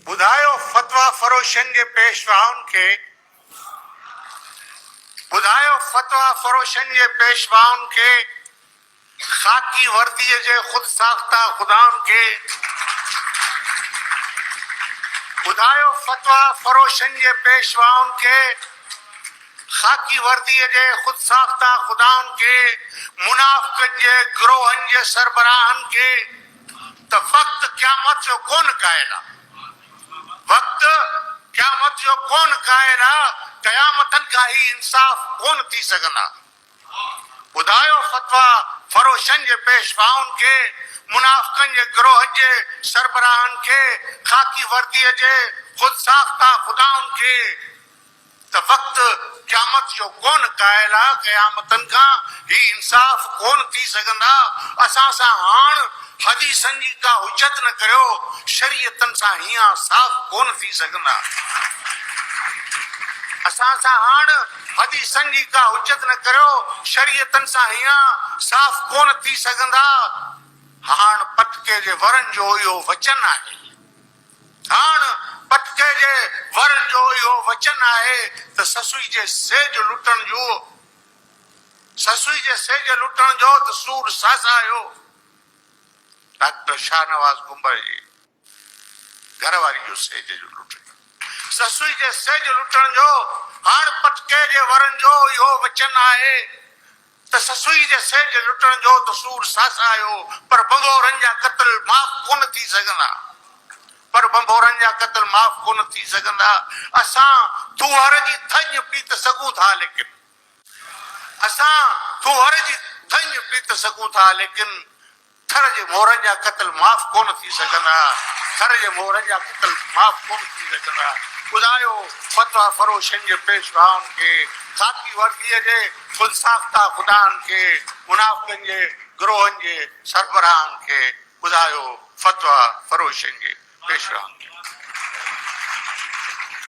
ॿुधायो फतवा फरोशनि जे पेशवाउनि खे, ॿुधायो फतवा फरोशनि जे पेशवाउनि खे, ख़ाकी वर्दीअ जे ख़ुद साख्ता ख़ुदाउनि खे, ॿुधायो फतवा फरोशनि जे पेशवाउनि खे, ख़ाकी वर्दीअ जे ख़ुद साख्ता ख़ुदाउनि खे, मुनाफ़िक़नि जे गिरोहनि जे सरबराहनि खे त वक़्तु क़यामत जो कोन कायल आहे, वक़्तु क़यामत जो कोन कायल आहे, क़यामतनि खां ही इंसाफ़ कोन थी सघंदा। ॿुधायो फतवा फरोशनि जे पेशवाउनि खे, मुनाफ़िक़नि जे गिरोह जे सरबराहनि खे, ख़ाकी वर्दीअ जे ख़ुद साख्ता ख़ुदाउनि खे त वक़्तु क़यामत जो कोन कायल आहे, क़यामतनि खां ही इंसाफ़ कोन थी सघंदा। असां सां हाण हदीसनि जी का हुजत न करियो, शरीयतनि सां हीअं साफ़ कोन थी सघंदा। असां सां हाण हदीसनि जी का हुजत न करियो, शरीयतनि सां हीअं साफ़ कोन थी सघंदा। हाण पटके जे वरनि जो इहो वचन आहे, हाण पटके जे वरनि जो इहो वचन आहे त ससुई जे सेज लुटण जो, ससुई जे सेज लुटण जो त सूर सासायो। डॉक्टर शाहनवाज़ कुंबर जी घरवारी जो सेज जो लुटण, ससुई जे सेज लुटण जो हाण पटके जे वरनि जो इहो वचन आहे त ससुई जे सेज लुटण जो त सूर सासायो। पर बंगोरनि जा क़त्ल माफ़ कोन थी सघंदा, पर बंगोरनि जा क़त्ल माफ़ कोन थी सघंदा। असां तुहर जी थञ पी त सघूं था, लेकिन असां तुहर जी थञ पी त सघूं था, लेकिन थर जे मोरनि जा क़त्ल माफ़ कोन थी सघंदा, थर जे मोरनि जा क़त्ल माफ़ कोन थी सघंदा। ॿुधायो फतवा फरोशनि जे पेशवाउनि खे, ख़ाकी वर्दीअ जे ख़ुद साख्ता ख़ुदानि खे, मुनाफ़िक़नि जे गिरोहनि जे सरबराहनि खे, ॿुधायो फतवा फरोशनि जे पेशवाउनि खे।